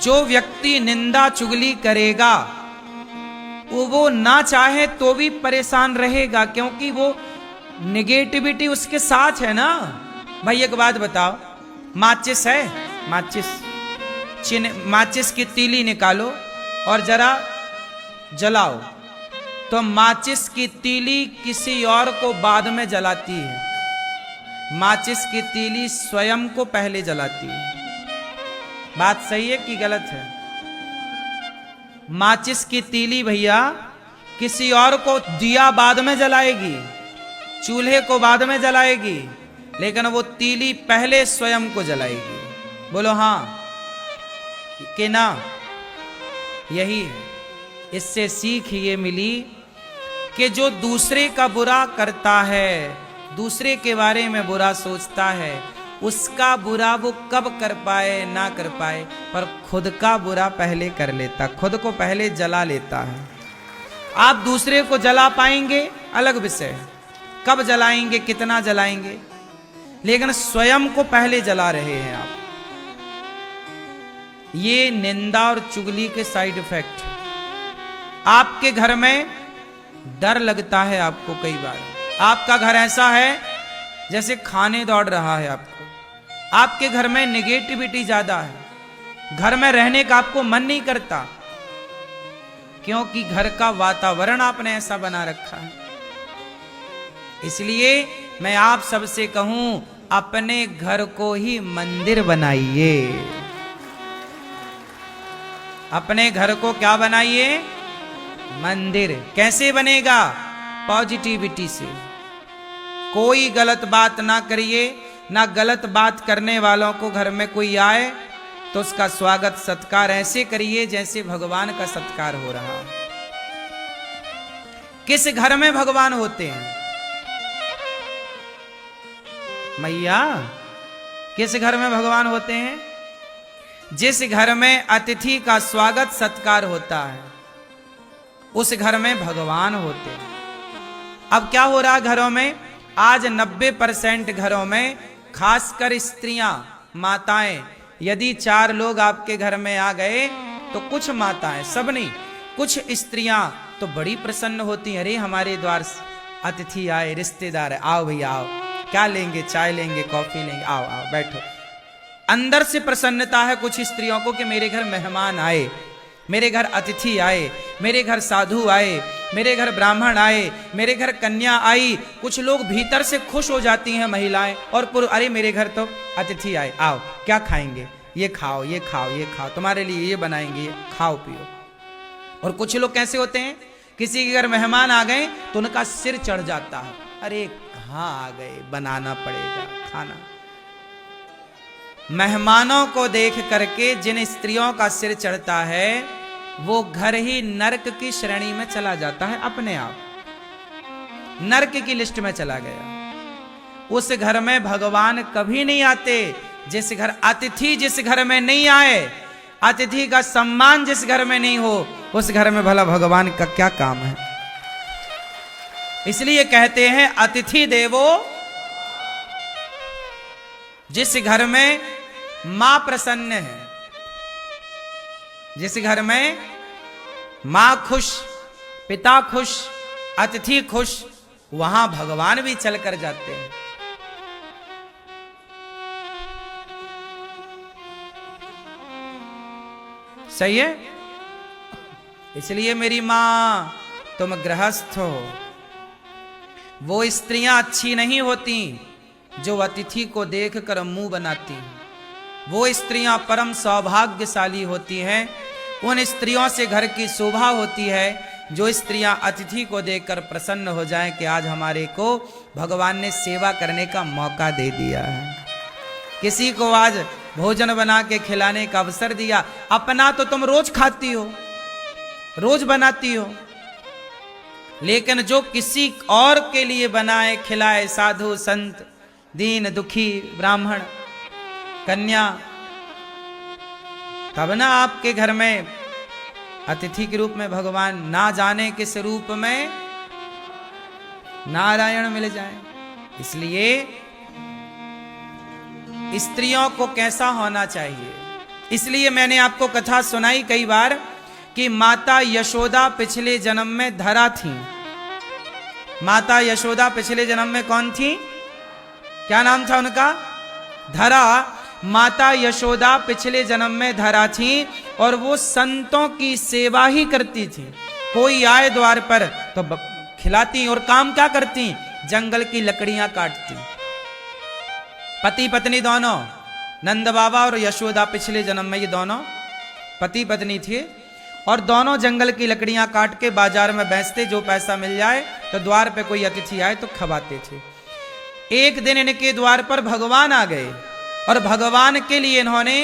जो व्यक्ति निंदा चुगली करेगा वो ना चाहे तो भी परेशान रहेगा, क्योंकि वो निगेटिविटी उसके साथ है ना। भाई एक बात बताओ, माचिस है, माचिस की तीली निकालो और जरा जलाओ, तो माचिस की तीली किसी और को बाद में जलाती है, माचिस की तीली स्वयं को पहले जलाती है। बात सही है कि गलत है? माचिस की तीली भैया किसी और को दिया बाद में जलाएगी, चूल्हे को बाद में जलाएगी, लेकिन वो तीली पहले स्वयं को जलाएगी। बोलो हाँ कि ना? यही है। इससे सीख ये मिली कि जो दूसरे का बुरा करता है, दूसरे के बारे में बुरा सोचता है, उसका बुरा वो कब कर पाए ना कर पाए, पर खुद का बुरा पहले कर लेता, खुद को पहले जला लेता है। आप दूसरे को जला पाएंगे अलग विषय है, कब जलाएंगे, कितना जलाएंगे, लेकिन स्वयं को पहले जला रहे हैं आप। ये निंदा और चुगली के साइड इफेक्ट। आपके घर में डर लगता है आपको, कई बार आपका घर ऐसा है जैसे खाने दौड़ रहा है आपको, आपके घर में नेगेटिविटी ज्यादा है, घर में रहने का आपको मन नहीं करता, क्योंकि घर का वातावरण आपने ऐसा बना रखा है। इसलिए मैं आप सबसे कहूं, अपने घर को ही मंदिर बनाइए। अपने घर को क्या बनाइए? मंदिर। कैसे बनेगा? पॉजिटिविटी से। कोई गलत बात ना करिए, ना गलत बात करने वालों को घर में कोई आए तो उसका स्वागत सत्कार ऐसे करिए जैसे भगवान का सत्कार हो रहा है। किस घर में भगवान होते हैं मैया? किस घर में भगवान होते हैं? जिस घर में अतिथि का स्वागत सत्कार होता है, उस घर में भगवान होते हैं। अब क्या हो रहा है घरों में? आज 90% घरों में, खासकर स्त्रियां, माताएं, यदि 4 लोग आपके घर में आ गए तो कुछ माताएं, सब नहीं, कुछ स्त्रियां तो बड़ी प्रसन्न होती हैं। अरे हमारे द्वार अतिथि आए, रिश्तेदार है, आओ भैया आओ, क्या लेंगे? चाय लेंगे, कॉफी लेंगे, आओ आओ बैठो। अंदर से प्रसन्नता है कुछ स्त्रियों को कि मेरे घर मेहमान आए, मेरे घर अतिथि आए, मेरे घर साधु आए, मेरे घर ब्राह्मण आए, मेरे घर कन्या आई। कुछ लोग भीतर से खुश हो जाती हैं महिलाएं और पुरुष, अरे मेरे घर तो अतिथि आए, आओ क्या खाएंगे? ये खाओ, ये खाओ, ये खाओ, तुम्हारे लिए ये बनाएंगे, ये खाओ पियो। और कुछ लोग कैसे होते हैं, किसी के घर मेहमान आ गए तो उनका सिर चढ़ जाता है, अरे कहाँ आ गए, बनाना पड़ेगा खाना। मेहमानों को देख करके जिन स्त्रियों का सिर चढ़ता है, वो घर ही नरक की श्रेणी में चला जाता है, अपने आप नरक की लिस्ट में चला गया। उस घर में भगवान कभी नहीं आते। जिस घर अतिथि जिस घर में नहीं आए, अतिथि का सम्मान जिस घर में नहीं हो, उस घर में भला भगवान का क्या काम है? इसलिए कहते हैं अतिथि देवो। जिस घर में मां प्रसन्न है, जिस घर में मां खुश, पिता खुश, अतिथि खुश, वहां भगवान भी चलकर जाते हैं। सही है? इसलिए मेरी मां, तुम गृहस्थ हो। वो स्त्रियां अच्छी नहीं होती जो अतिथि को देखकर मुंह बनाती हैं। वो स्त्रियां परम सौभाग्यशाली होती हैं। उन स्त्रियों से घर की शोभा होती है जो स्त्रियां अतिथि को देखकर प्रसन्न हो जाएं कि आज हमारे को भगवान ने सेवा करने का मौका दे दिया है, किसी को आज भोजन बना के खिलाने का अवसर दिया। अपना तो तुम रोज खाती हो, रोज बनाती हो, लेकिन जो किसी और के लिए बनाए खिलाए, साधु संत, दीन दुखी, ब्राह्मण, कन्या, तब ना आपके घर में अतिथि के रूप में भगवान ना जाने किस रूप में नारायण मिल जाए। इसलिए स्त्रियों को कैसा होना चाहिए? इसलिए मैंने आपको कथा सुनाई कई बार कि माता यशोदा पिछले जन्म में धरा थी। माता यशोदा पिछले जन्म में कौन थी? क्या नाम था उनका? धरा। माता यशोदा पिछले जन्म में धरा थी और वो संतों की सेवा ही करती थी। कोई आए द्वार पर तो खिलाती, और काम क्या करती? जंगल की लकड़ियां काटती। पति पत्नी दोनों, नंद बाबा और यशोदा पिछले जन्म में ये दोनों पति पत्नी थे, और दोनों जंगल की लकड़ियां काट के बाजार में बेचते, जो पैसा मिल जाए तो द्वार पे कोई अतिथि आए तो खवाते थे। एक दिन इनके द्वार पर भगवान आ गए, और भगवान के लिए इन्होंने,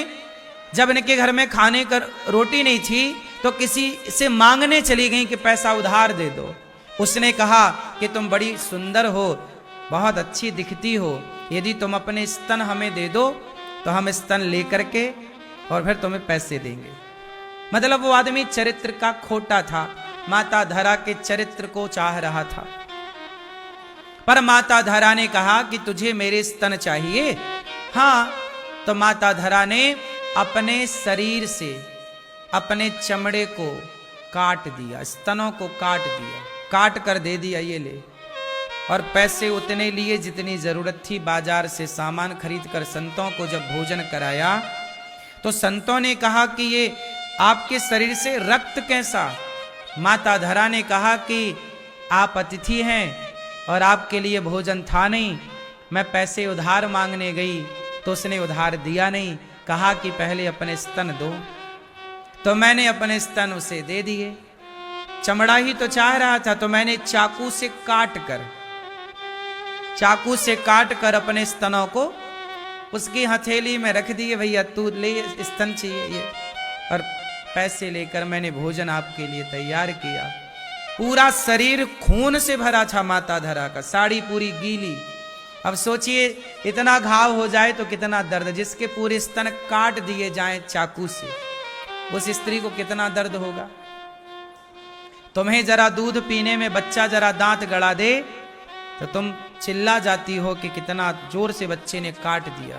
जब इनके घर में खाने का रोटी नहीं थी तो किसी से मांगने चली गई कि पैसा उधार दे दो। उसने कहा कि तुम बड़ी सुंदर हो, बहुत अच्छी दिखती हो, यदि तुम अपने स्तन हमें दे दो तो हम स्तन लेकर के और फिर तुम्हें पैसे देंगे। मतलब वो आदमी चरित्र का खोटा था, माता धरा के चरित्र को चाह रहा था। पर माता धरा ने कहा कि तुझे मेरे स्तन चाहिए? हाँ। तो माता धरा ने अपने शरीर से अपने चमड़े को काट दिया, स्तनों को काट दिया, काट कर दे दिया, ये ले। और पैसे उतने लिए जितनी जरूरत थी, बाजार से सामान खरीद कर संतों को जब भोजन कराया तो संतों ने कहा कि ये आपके शरीर से रक्त कैसा? माता धरा ने कहा कि आप अतिथि हैं और आपके लिए भोजन था नहीं, मैं पैसे उधार मांगने गई तो उसने उधार दिया नहीं, कहा कि पहले अपने स्तन दो, तो मैंने अपने स्तन उसे दे दिए। चमड़ा ही तो चाह रहा था, तो मैंने चाकू से काट कर अपने स्तनों को उसकी हथेली में रख दिए। भैया तू ले, स्तन चाहिए ये, और पैसे लेकर मैंने भोजन आपके लिए तैयार किया। पूरा शरीर खून से भरा था माता धरा का, साड़ी पूरी गीली। अब सोचिए इतना घाव हो जाए तो कितना दर्द, जिसके पूरे स्तन काट दिए जाएं चाकू से, उस स्त्री को कितना दर्द होगा। तुम्हें जरा दूध पीने में बच्चा जरा दांत गड़ा दे तो तुम चिल्ला जाती हो कि कितना जोर से बच्चे ने काट दिया।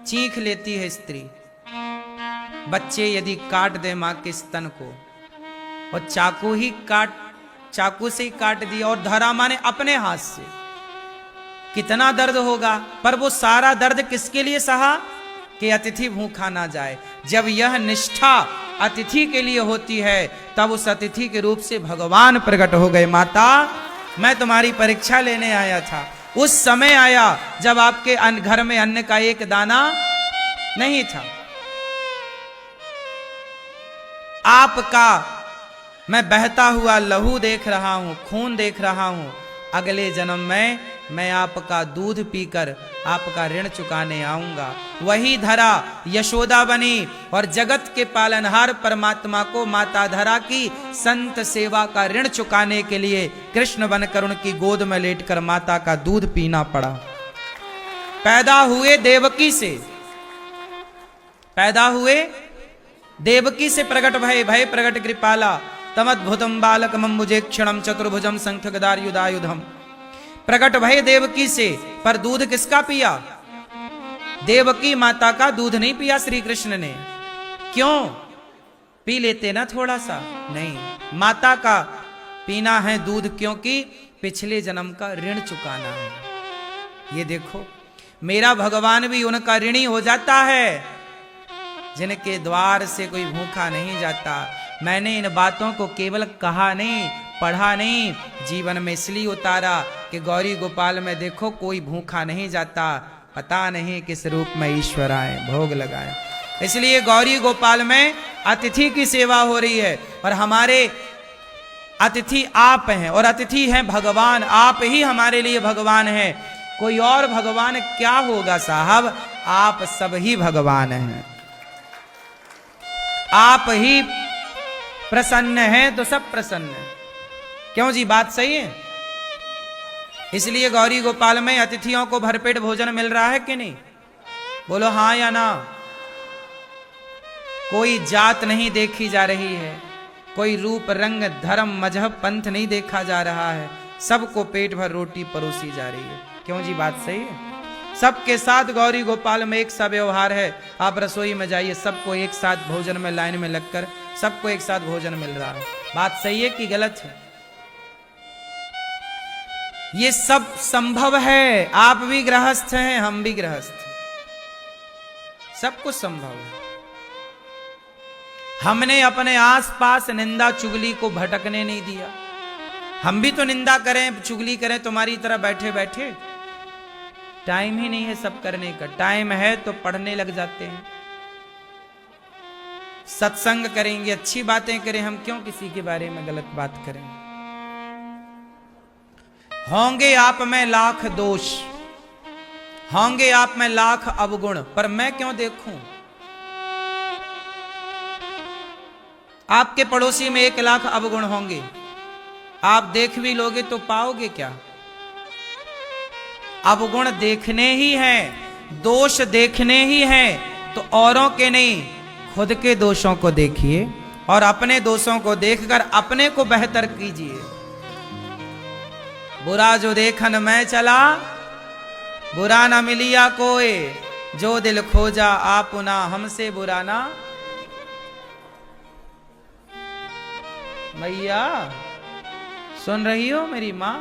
चीख लेती है स्त्री। बच्चे यदि काट दे मां के स्तन को, और चाकू से ही काट दिया, और धरा मां ने अपने हाथ से, कितना दर्द होगा। पर वो सारा दर्द किसके लिए सहा? कि अतिथि भूखा ना जाए। जब यह निष्ठा अतिथि के लिए होती है तब उस अतिथि के रूप से भगवान प्रकट हो गए। माता, मैं तुम्हारी परीक्षा लेने आया था। उस समय आया जब आपके घर में अन्न का एक दाना नहीं था। आपका मैं बहता हुआ लहू देख रहा हूं, खून देख रहा हूं। अगले जन्म में मैं आपका दूध पीकर आपका ऋण चुकाने आऊंगा। वही धरा यशोदा बनी और जगत के पालनहार परमात्मा को माता धरा की संत सेवा का ऋण चुकाने के लिए कृष्ण बनकर उनकी गोद में लेटकर माता का दूध पीना पड़ा। पैदा हुए देवकी से प्रकट भय प्रकट कृपाला तमद्भुतम बालक मम्बुजे क्षणम चतुर्भुजम शंख गदायुधायुधम। प्रकट भय देवकी से, पर दूध किसका पिया? देवकी माता का दूध नहीं पिया श्री कृष्ण ने। क्यों? पी लेते ना थोड़ा सा? नहीं, माता का पीना है दूध, क्योंकि पिछले जन्म का ऋण चुकाना है। ये देखो, मेरा भगवान भी उनका ऋणी हो जाता है जिनके द्वार से कोई भूखा नहीं जाता। मैंने इन बातों को केवल कहा नहीं, पढ़ा नहीं, जीवन में इसलिए उतारा कि गौरी गोपाल में देखो कोई भूखा नहीं जाता, पता नहीं किस रूप में ईश्वर आए, भोग लगाए। इसलिए गौरी गोपाल में अतिथि की सेवा हो रही है, और हमारे अतिथि आप हैं, और अतिथि हैं भगवान। आप ही हमारे लिए भगवान हैं, कोई और भगवान क्या होगा साहब? आप सब ही भगवान हैं। आप ही प्रसन्न हैं तो सब प्रसन्न हैं। क्यों जी, बात सही है? इसलिए गौरी गोपाल में अतिथियों को भरपेट भोजन मिल रहा है कि नहीं? बोलो हाँ या ना। कोई जात नहीं देखी जा रही है, कोई रूप रंग धर्म मजहब पंथ नहीं देखा जा रहा है, सबको पेट भर रोटी परोसी जा रही है। क्यों जी, बात सही है? सबके साथ गौरी गोपाल में एक सा व्यवहार है। आप रसोई में जाइए, सबको एक साथ भोजन में लाइन में लगकर सबको एक साथ भोजन मिल रहा है। बात सही है कि गलत है? ये सब संभव है। आप भी गृहस्थ हैं, हम भी गृहस्थ हैं, सब कुछ संभव है। हमने अपने आसपास निंदा चुगली को भटकने नहीं दिया। हम भी तो निंदा करें, चुगली करें तुम्हारी तरह बैठे बैठे? टाइम ही नहीं है सब करने का। टाइम है तो पढ़ने लग जाते हैं, सत्संग करेंगे, अच्छी बातें करें। हम क्यों किसी के बारे में गलत बात करें? होंगे आप में लाख दोष, होंगे आप में लाख अवगुण, पर मैं क्यों देखूं? आपके पड़ोसी में 1 लाख अवगुण होंगे, आप देख भी लोगे तो पाओगे क्या? अवगुण देखने ही हैं, दोष देखने ही हैं, तो औरों के नहीं, खुद के दोषों को देखिए और अपने दोषों को देखकर अपने को बेहतर कीजिए। बुरा जो देखन मैं चला, बुरा ना मिलिया कोई, जो दिल खोजा आपुना, हमसे बुरा ना। मैया सुन रही हो मेरी मां?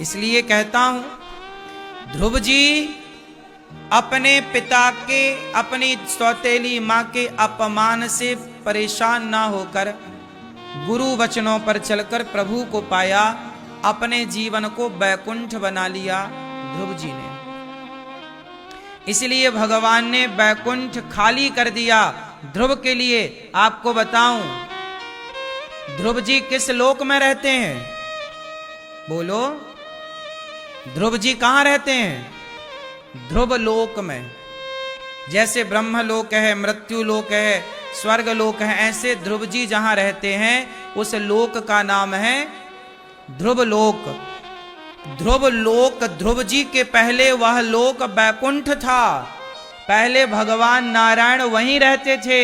इसलिए कहता हूं, ध्रुव जी अपने पिता के, अपनी सौतेली मां के अपमान से परेशान ना होकर गुरु वचनों पर चलकर प्रभु को पाया, अपने जीवन को बैकुंठ बना लिया ध्रुव जी ने। इसलिए भगवान ने बैकुंठ खाली कर दिया ध्रुव के लिए। आपको बताऊं, ध्रुव जी किस लोक में रहते हैं? बोलो, ध्रुव जी कहां रहते हैं? ध्रुव लोक में। जैसे ब्रह्म लोक है, मृत्यु लोक है, स्वर्ग लोक है, ऐसे ध्रुव जी जहां रहते हैं उस लोक का नाम है ध्रुव लोक। ध्रुव लोक, ध्रुव जी के पहले वह लोक बैकुंठ था। पहले भगवान नारायण वहीं रहते थे,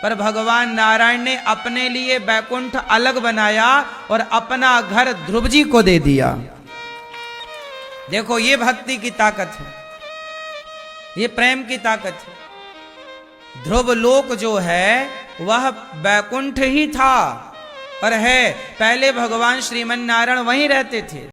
पर भगवान नारायण ने अपने लिए बैकुंठ अलग बनाया और अपना घर ध्रुव जी को दे दिया। देखो, ये भक्ति की ताकत है, ये प्रेम की ताकत है। ध्रुव लोक जो है वह बैकुंठ ही था और है। पहले भगवान श्रीमन नारायण वहीं रहते थे।